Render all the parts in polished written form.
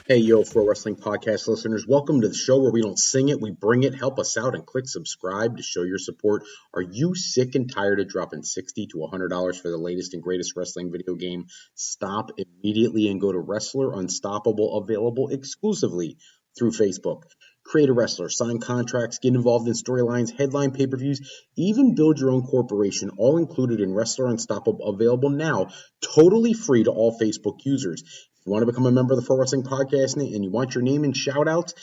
Hey, yo, Pro Wrestling Podcast listeners, welcome to the show where we don't sing it, we bring it. Help us out and click subscribe to show your support. Are you sick and tired of dropping $60 to $100 for the latest and greatest wrestling video game? Stop immediately and go to Wrestler Unstoppable, available exclusively through Facebook. Create a wrestler, sign contracts, get involved in storylines, headline pay-per-views, even build your own corporation, all included in Wrestler Unstoppable, available now, totally free to all Facebook users. If you want to become a member of the Pro Wrestling Podcast and you want your name and shout-outs,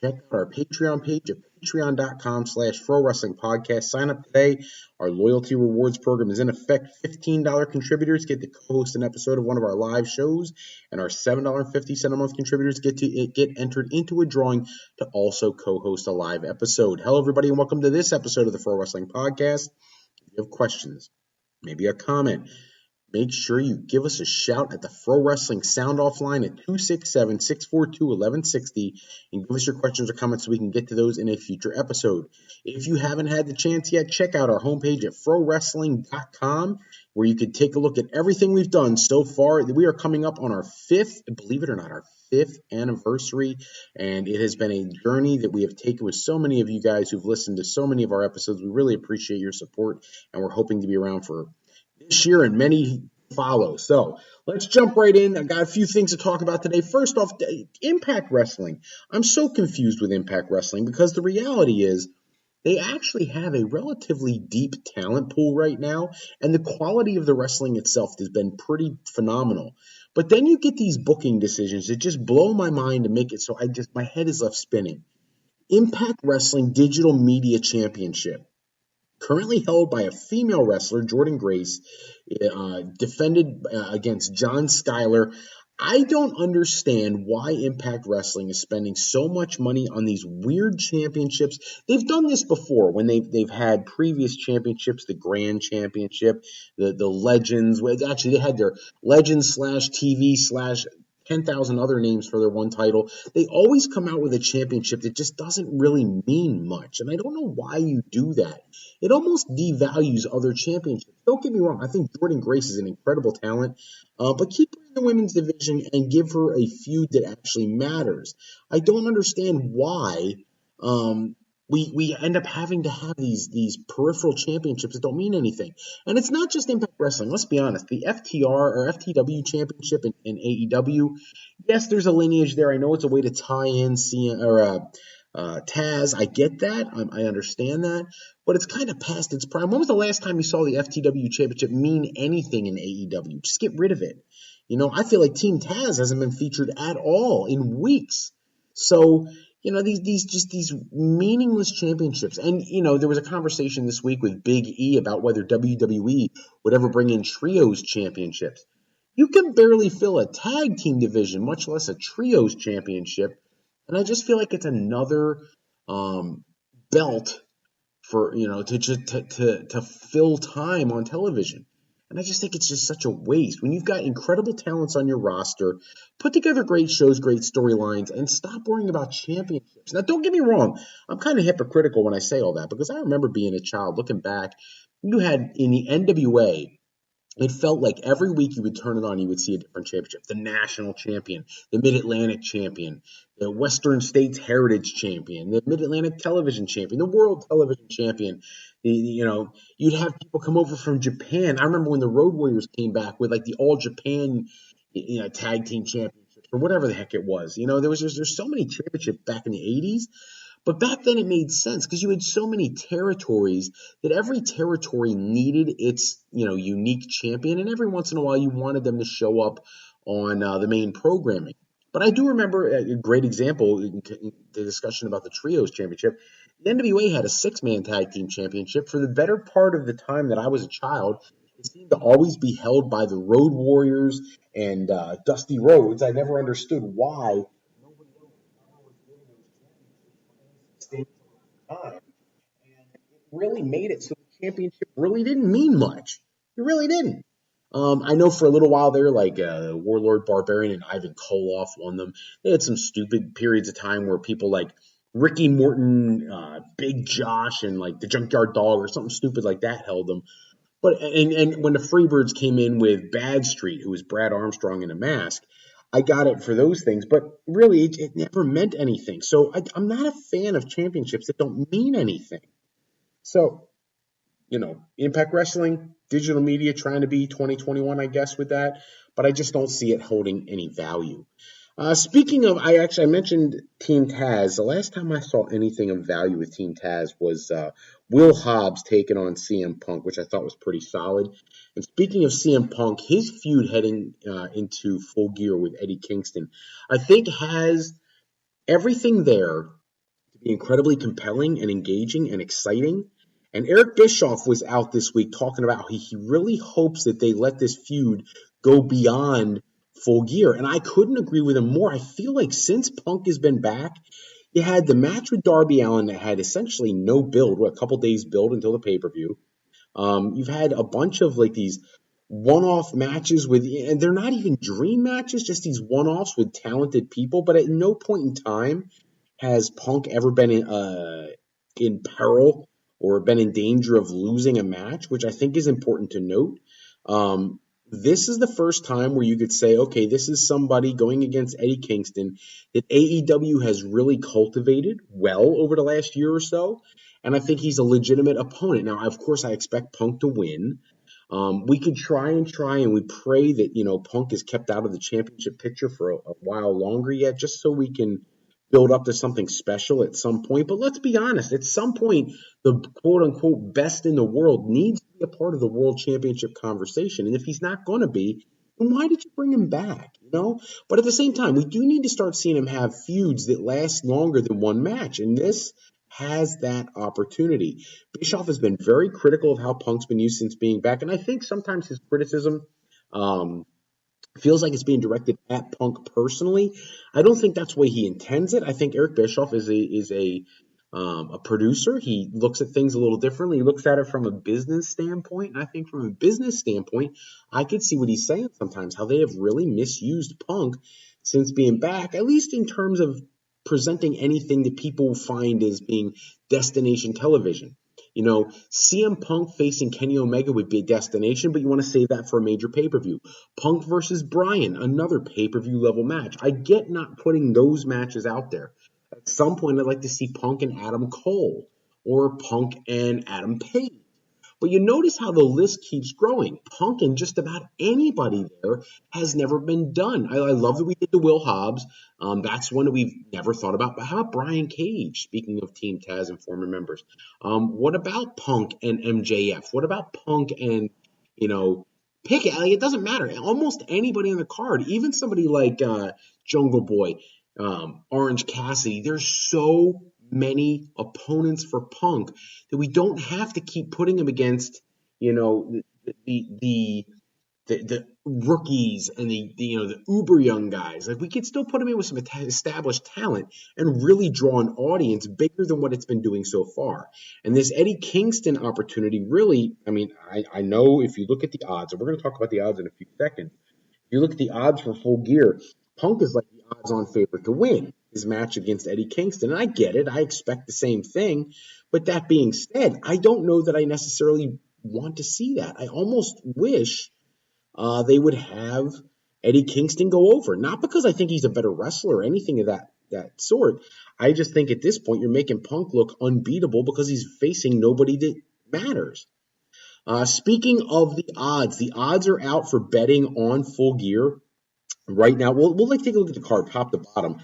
check out our Patreon page at patreon.com/Pro Wrestling Podcast. Sign up today. Our loyalty rewards program is in effect. $15 contributors get to co-host an episode of one of our live shows, and our $7.50 a month contributors get entered into a drawing to also co-host a live episode. Hello, everybody, and welcome to this episode of the Pro Wrestling Podcast. If you have questions, maybe a comment, make sure you give us a shout at the Pro Wrestling Sound Off line at 267-642-1160 and give us your questions or comments so we can get to those in a future episode. If you haven't had the chance yet, check out our homepage at prowrestling.com where you can take a look at everything we've done so far. We are coming up on our fifth anniversary, and it has been a journey that we have taken with so many of you guys who've listened to so many of our episodes. We really appreciate your support, and we're hoping to be around for this year and many follow. So let's jump right in. I got a few things to talk about today. First off, Impact Wrestling. I'm so confused with Impact Wrestling because the reality is they actually have a relatively deep talent pool right now, and the quality of the wrestling itself has been pretty phenomenal. But then you get these booking decisions that just blow my mind and make it so my head is left spinning. Impact Wrestling Digital Media Championship, currently held by a female wrestler, Jordynne Grace, defended against John Schuyler. I don't understand why Impact Wrestling is spending so much money on these weird championships. They've done this before when they've had previous championships, the Grand Championship, the Legends. Actually, they had their Legends/TV/ 10,000 other names for their one title. They always come out with a championship that just doesn't really mean much, and I don't know why you do that. It almost devalues other championships. Don't get me wrong, I think Jordynne Grace is an incredible talent, but keep her in the women's division and give her a feud that actually matters. I don't understand why we end up having to have these peripheral championships that don't mean anything. And it's not just Impact Wrestling. Let's be honest. The FTR or FTW championship in AEW, yes, there's a lineage there. I know it's a way to tie in Taz. I get that. I understand that. But it's kind of past its prime. When was the last time you saw the FTW championship mean anything in AEW? Just get rid of it. I feel like Team Taz hasn't been featured at all in weeks. So, these meaningless championships. And, there was a conversation this week with Big E about whether WWE would ever bring in trios championships. You can barely fill a tag team division, much less a trios championship. And I just feel like it's another belt for, to fill time on television. And I just think it's just such a waste. When you've got incredible talents on your roster, put together great shows, great storylines, and stop worrying about championships. Now, don't get me wrong. I'm kind of hypocritical when I say all that because I remember being a child, looking back, you had in the NWA, it felt like every week you would turn it on, you would see a different championship. The national champion, the Mid-Atlantic champion, the Western States Heritage champion, the Mid-Atlantic television champion, the world television champion. You'd have people come over from Japan. I remember when the Road Warriors came back with like the All Japan, tag team championships or whatever the heck it was. There's so many championships back in the 80s. But back then it made sense because you had so many territories that every territory needed its, unique champion. And every once in a while you wanted them to show up on the main programming. But I do remember a great example in the discussion about the Trios Championship. The NWA had a 6-man tag team championship. For the better part of the time that I was a child, it seemed to always be held by the Road Warriors and Dusty Rhodes. I never understood why nobody else was winning those championships time. And it really made it so the championship really didn't mean much. It really didn't. I know for a little while there, like Warlord Barbarian and Ivan Koloff won them. They had some stupid periods of time where people like Ricky Morton, Big Josh, and like the Junkyard Dog or something stupid like that held them. But and when the Freebirds came in with Bad Street, who was Brad Armstrong in a mask, I got it for those things, but really it never meant anything. So I'm not a fan of championships that don't mean anything. So, Impact Wrestling, digital media trying to be 2021, I guess, with that, but I just don't see it holding any value. Speaking of, I mentioned Team Taz. The last time I saw anything of value with Team Taz was Will Hobbs taking on CM Punk, which I thought was pretty solid. And speaking of CM Punk, his feud heading into Full Gear with Eddie Kingston, I think has everything there to be incredibly compelling and engaging and exciting. And Eric Bischoff was out this week talking about how he really hopes that they let this feud go beyond Full Gear. And I couldn't agree with him more. I feel like since Punk has been back, you had the match with Darby Allen that had essentially no build, a couple days build until the pay-per-view. You've had a bunch of like these one-off matches and they're not even dream matches, just these one-offs with talented people. But at no point in time has Punk ever been in peril or been in danger of losing a match, which I think is important to note. This is the first time where you could say, okay, this is somebody going against Eddie Kingston that AEW has really cultivated well over the last year or so. And I think he's a legitimate opponent. Now, of course, I expect Punk to win. We could try, and we pray that, Punk is kept out of the championship picture for a while longer yet, just so we can build up to something special at some point. But let's be honest, at some point, the quote-unquote best in the world needs to be a part of the world championship conversation. And if he's not going to be, then why did you bring him back, But at the same time, we do need to start seeing him have feuds that last longer than one match. And this has that opportunity. Bischoff has been very critical of how Punk's been used since being back. And I think sometimes his criticism feels like it's being directed at Punk personally. I don't think that's the way he intends it. I think Eric Bischoff is a producer. He looks at things a little differently. He looks at it from a business standpoint. And I think from a business standpoint, I could see what he's saying sometimes, how they have really misused Punk since being back, at least in terms of presenting anything that people find as being destination television. CM Punk facing Kenny Omega would be a destination, but you want to save that for a major pay-per-view. Punk versus Bryan, another pay-per-view level match. I get not putting those matches out there. At some point, I'd like to see Punk and Adam Cole or Punk and Adam Page. But you notice how the list keeps growing. Punk and just about anybody there has never been done. I love that we did the Will Hobbs. That's one that we've never thought about. But how about Brian Cage, speaking of Team Taz and former members? What about Punk and MJF? What about Punk and, pick it. It doesn't matter. Almost anybody on the card, even somebody like Jungle Boy, Orange Cassidy. There's so many opponents for Punk that we don't have to keep putting him against, the rookies and the uber young guys. Like we could still put him in with some established talent and really draw an audience bigger than what it's been doing so far. And this Eddie Kingston opportunity really, I know if you look at the odds, and we're going to talk about the odds in a few seconds. If you look at the odds for Full Gear, Punk is like the odds-on favorite to win his match against Eddie Kingston. And I get it. I expect the same thing. But that being said, I don't know that I necessarily want to see that. I almost wish they would have Eddie Kingston go over. Not because I think he's a better wrestler or anything of that sort. I just think at this point you're making Punk look unbeatable because he's facing nobody that matters. Speaking of the odds are out for betting on Full Gear right now. We'll take a look at the card, top to bottom.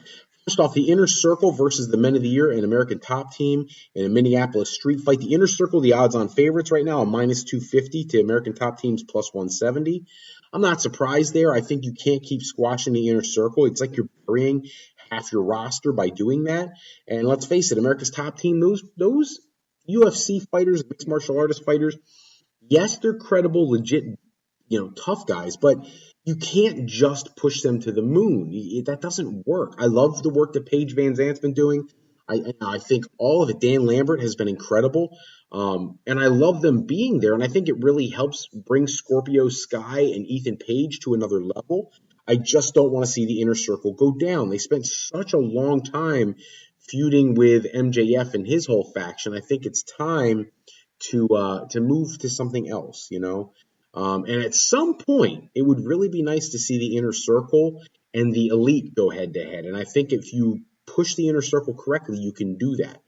First off, the Inner Circle versus the Men of the Year and American Top Team in a Minneapolis street fight. The Inner Circle, the odds-on favorites right now are minus 250 to American Top Team's plus 170. I'm not surprised there. I think you can't keep squashing the Inner Circle. It's like you're burying half your roster by doing that. And let's face it, America's Top Team, those UFC fighters, mixed martial artist fighters, yes, they're credible, legit, tough guys, but you can't just push them to the moon. That doesn't work. I love the work that Paige Van Zant's been doing. I think all of it. Dan Lambert has been incredible. And I love them being there. And I think it really helps bring Scorpio Sky and Ethan Page to another level. I just don't want to see the Inner Circle go down. They spent such a long time feuding with MJF and his whole faction. I think it's time to move to something else, And at some point, it would really be nice to see the Inner Circle and the Elite go head-to-head. And I think if you push the Inner Circle correctly, you can do that.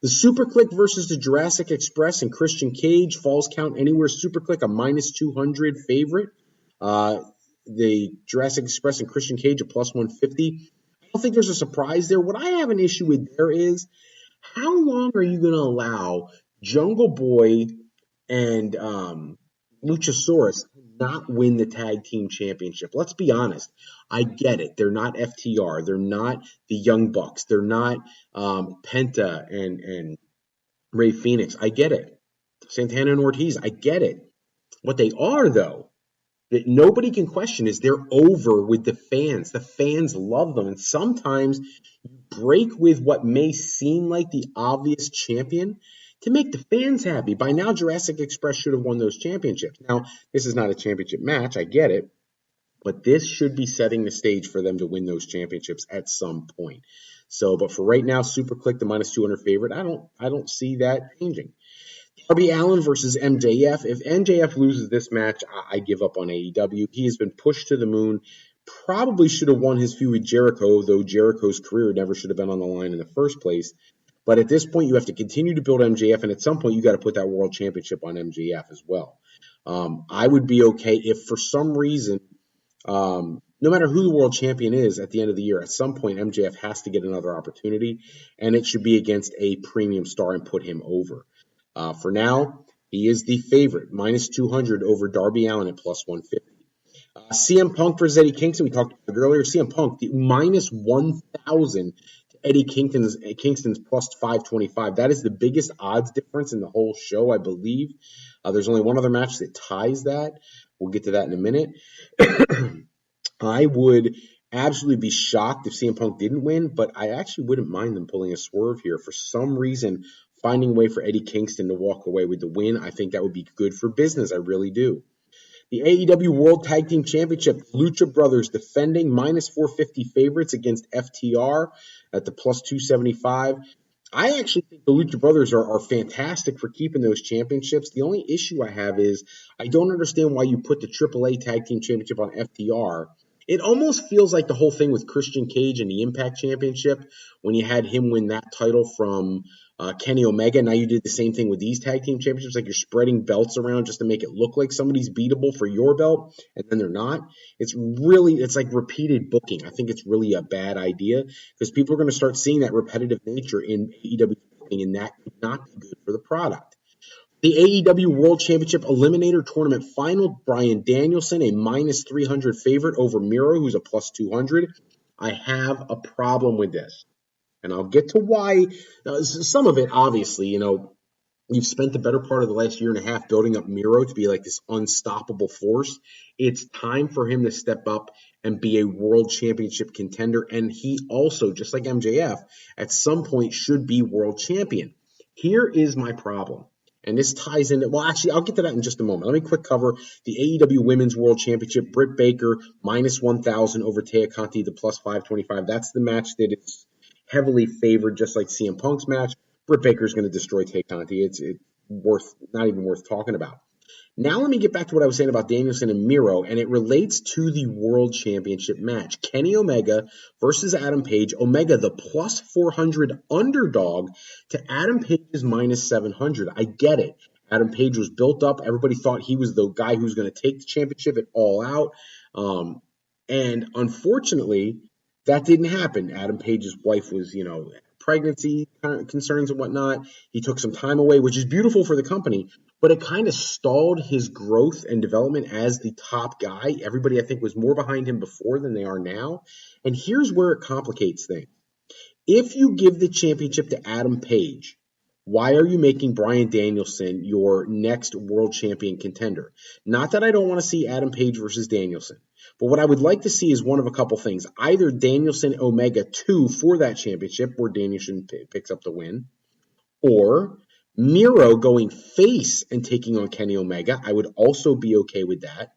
The Super Click versus the Jurassic Express and Christian Cage, falls count anywhere. Super Click a minus 200 favorite. The Jurassic Express and Christian Cage a plus 150. I don't think there's a surprise there. What I have an issue with there is, how long are you going to allow Jungle Boy and Luchasaurus not win the tag team championship? Let's be honest. I get it. They're not FTR. They're not the Young Bucks. They're not Penta and Rey Fenix. I get it. Santana and Ortiz. I get it. What they are, though, that nobody can question, is they're over with the fans. The fans love them. And sometimes you break with what may seem like the obvious champion to make the fans happy. By now, Jurassic Express should have won those championships. Now, this is not a championship match. I get it. But this should be setting the stage for them to win those championships at some point. So, but for right now, Super Click, the minus 200 favorite, I don't see that changing. Darby Allen versus MJF. If MJF loses this match, I give up on AEW. He has been pushed to the moon. Probably should have won his feud with Jericho, though Jericho's career never should have been on the line in the first place. But at this point, you have to continue to build MJF, and at some point, you got to put that world championship on MJF as well. I would be okay if for some reason, no matter who the world champion is at the end of the year, at some point, MJF has to get another opportunity, and it should be against a premium star and put him over. For now, he is the favorite, minus 200 over Darby Allen at plus 150. CM Punk versus Eddie Kingston, we talked about it earlier. CM Punk, the minus 1,000 to Eddie Kingston's plus 525. That is the biggest odds difference in the whole show, I believe. There's only one other match that ties that. We'll get to that in a minute. I would absolutely be shocked if CM Punk didn't win, but I actually wouldn't mind them pulling a swerve here. For some reason, finding a way for Eddie Kingston to walk away with the win, I think that would be good for business. I really do. The AEW World Tag Team Championship, Lucha Brothers defending minus 450 favorites against FTR at the plus 275. I actually think the Lucha Brothers are fantastic for keeping those championships. The only issue I have is I don't understand why you put the AAA Tag Team Championship on FTR. It almost feels like the whole thing with Christian Cage and the Impact Championship when you had him win that title from Kenny Omega. Now you did the same thing with these tag team championships, like you're spreading belts around just to make it look like somebody's beatable for your belt, and then they're not. It's like repeated booking. I think it's really a bad idea because people are going to start seeing that repetitive nature in AEW booking, and that could not be good for the product. The AEW World Championship Eliminator Tournament Final, Bryan Danielson, a minus 300 favorite over Miro, who's a plus 200. I have a problem with this. And I'll get to why. Some of it, obviously, you've spent the better part of the last year and a half building up Miro to be like this unstoppable force. It's time for him to step up and be a world championship contender. And he also, just like MJF, at some point should be world champion. Here is my problem. And this ties into, well, actually, I'll get to that in just a moment. Let me quick cover the AEW Women's World Championship. Britt Baker, minus 1,000 over Taya Conti, the plus 525. That's the match that is heavily favored, just like CM Punk's match. Britt Baker's going to destroy Taya Conti. It's not even worth talking about. Now let me get back to what I was saying about Danielson and Miro, and it relates to the World Championship match. Kenny Omega versus Adam Page. Omega, the plus 400 underdog to Adam Page's minus 700. I get it. Adam Page was built up. Everybody thought he was the guy who was going to take the championship at All Out. And unfortunately, that didn't happen. Adam Page's wife was, pregnancy concerns and whatnot. He took some time away, which is beautiful for the company, but it kind of stalled his growth and development as the top guy. Everybody, I think, was more behind him before than they are now. And here's where it complicates things. If you give the championship to Adam Page, why are you making Bryan Danielson your next world champion contender? Not that I don't want to see Adam Page versus Danielson, but what I would like to see is one of a couple things. Either Danielson Omega 2 for that championship where Danielson picks up the win, or Miro going face and taking on Kenny Omega. I would also be okay with that.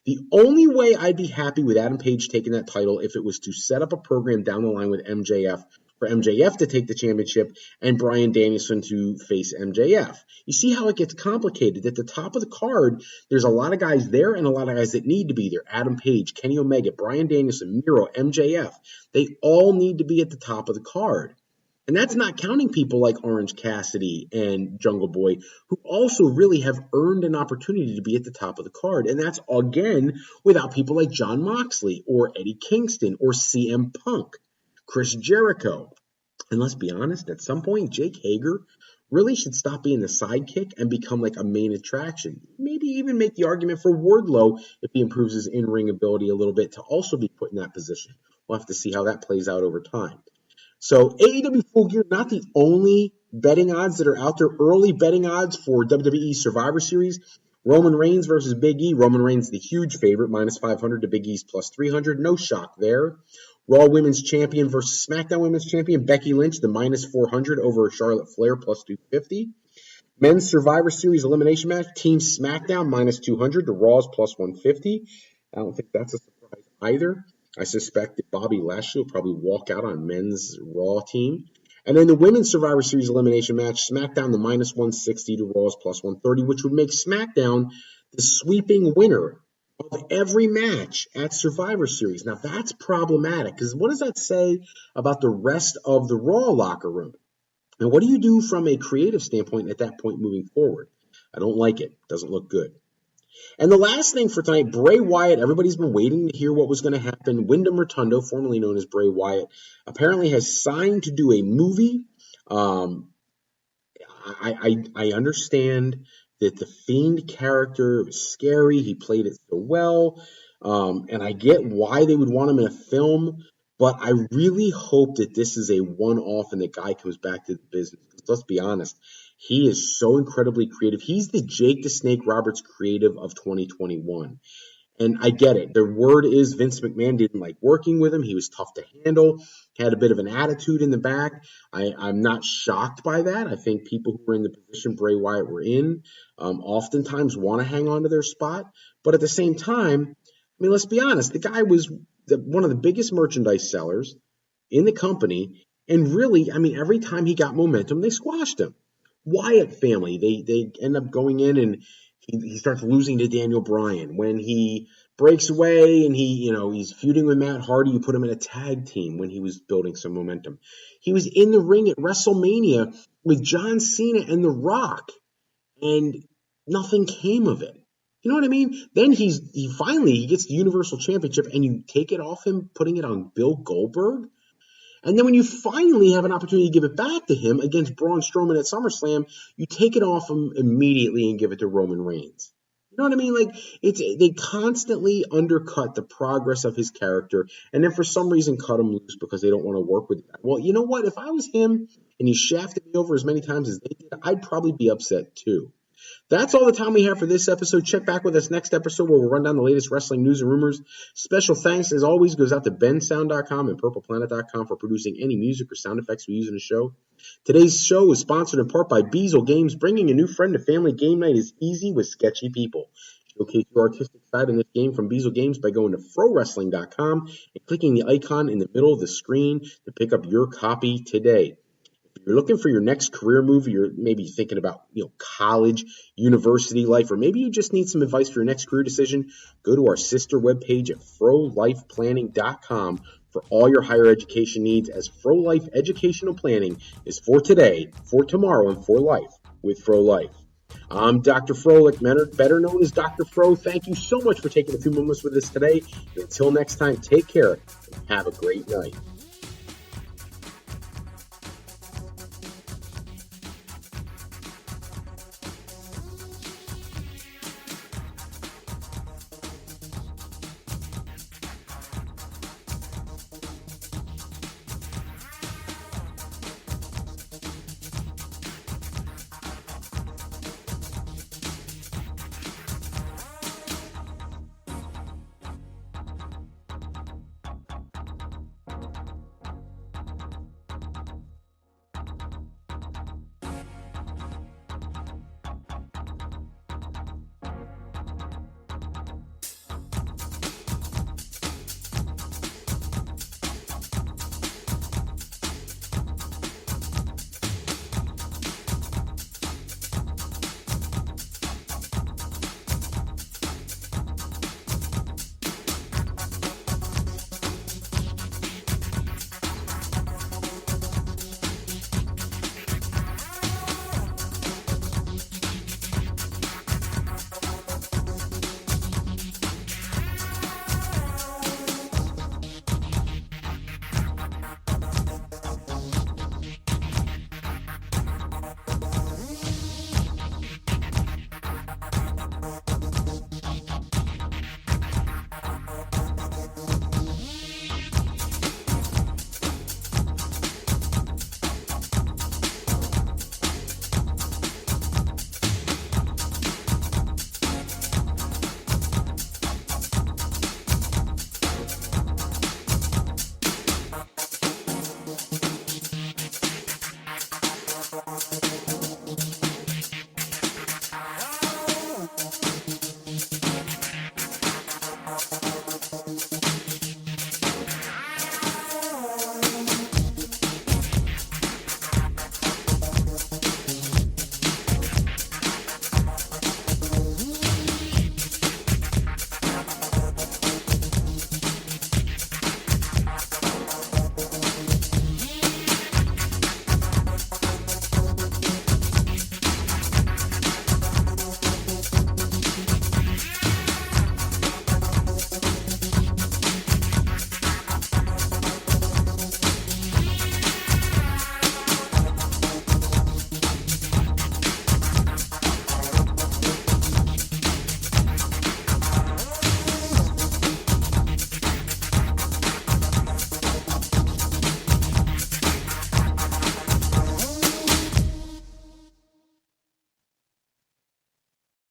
The only way I'd be happy with Adam Page taking that title if it was to set up a program down the line with MJF for MJF to take the championship and Bryan Danielson to face MJF. You see how it gets complicated. At the top of the card, there's a lot of guys there and a lot of guys that need to be there. Adam Page, Kenny Omega, Bryan Danielson, Miro, MJF. They all need to be at the top of the card. And that's not counting people like Orange Cassidy and Jungle Boy, who also really have earned an opportunity to be at the top of the card. And that's, again, without people like Jon Moxley or Eddie Kingston or CM Punk, Chris Jericho. And let's be honest, at some point, Jake Hager really should stop being the sidekick and become like a main attraction. Maybe even make the argument for Wardlow, if he improves his in-ring ability a little bit, to also be put in that position. We'll have to see how that plays out over time. So AEW Full Gear, not the only betting odds that are out there. Early betting odds for WWE Survivor Series. Roman Reigns versus Big E. Roman Reigns, the huge favorite, minus 500 to Big E's plus 300. No shock there. Raw Women's Champion versus SmackDown Women's Champion. Becky Lynch, the minus 400 over Charlotte Flair, plus 250. Men's Survivor Series elimination match. Team SmackDown, minus 200 to Raw's plus 150. I don't think that's a surprise either. I suspect that Bobby Lashley will probably walk out on men's Raw team. And then the Women's Survivor Series elimination match, SmackDown the minus 160 to Raw's plus 130, which would make SmackDown the sweeping winner of every match at Survivor Series. Now, that's problematic, because what does that say about the rest of the Raw locker room? And what do you do from a creative standpoint at that point moving forward? I don't like it. Doesn't look good. And the last thing for tonight, Bray Wyatt. Everybody's been waiting to hear what was going to happen. Wyndham Rotundo, formerly known as Bray Wyatt, apparently has signed to do a movie. I understand that the Fiend character was scary. He played it so well. And I get why they would want him in a film. But I really hope that this is a one-off and the guy comes back to the business. Let's be honest. He is so incredibly creative. He's the Jake the Snake Roberts creative of 2021. And I get it. The word is Vince McMahon didn't like working with him. He was tough to handle, had a bit of an attitude in the back. I'm not shocked by that. I think people who were in the position Bray Wyatt were in oftentimes want to hang on to their spot. But at the same time, I mean, let's be honest. The guy was one of the biggest merchandise sellers in the company. And really, I mean, every time he got momentum, they squashed him. Wyatt family, they end up going in and he starts losing to Daniel Bryan. When he breaks away and he's feuding with Matt Hardy, you put him in a tag team when he was building some momentum. He was in the ring at WrestleMania with John Cena and The Rock, and nothing came of it. You know what I mean? Then he finally gets the Universal Championship, and you take it off him, putting it on Bill Goldberg. And then when you finally have an opportunity to give it back to him against Braun Strowman at SummerSlam, you take it off him immediately and give it to Roman Reigns. You know what I mean? Like, they constantly undercut the progress of his character, and then for some reason cut him loose because they don't want to work with him. Well, you know what? If I was him and he shafted me over as many times as they did, I'd probably be upset too. That's all the time we have for this episode. Check back with us next episode where we'll run down the latest wrestling news and rumors. Special thanks, as always, goes out to bensound.com and purpleplanet.com for producing any music or sound effects we use in the show. Today's show is sponsored in part by Beazle Games. Bringing a new friend to family game night is easy with sketchy people. Showcase your artistic side in this game from Beazle Games by going to frowrestling.com and clicking the icon in the middle of the screen to pick up your copy today. If you're looking for your next career move, you're maybe thinking about college, university life, or maybe you just need some advice for your next career decision, go to our sister webpage at frolifeplanning.com for all your higher education needs, as Fro Life Educational Planning is for today, for tomorrow, and for life with Fro Life. I'm Dr. Froelich, better known as Dr. Fro. Thank you so much for taking a few moments with us today. Until next time, take care and have a great night.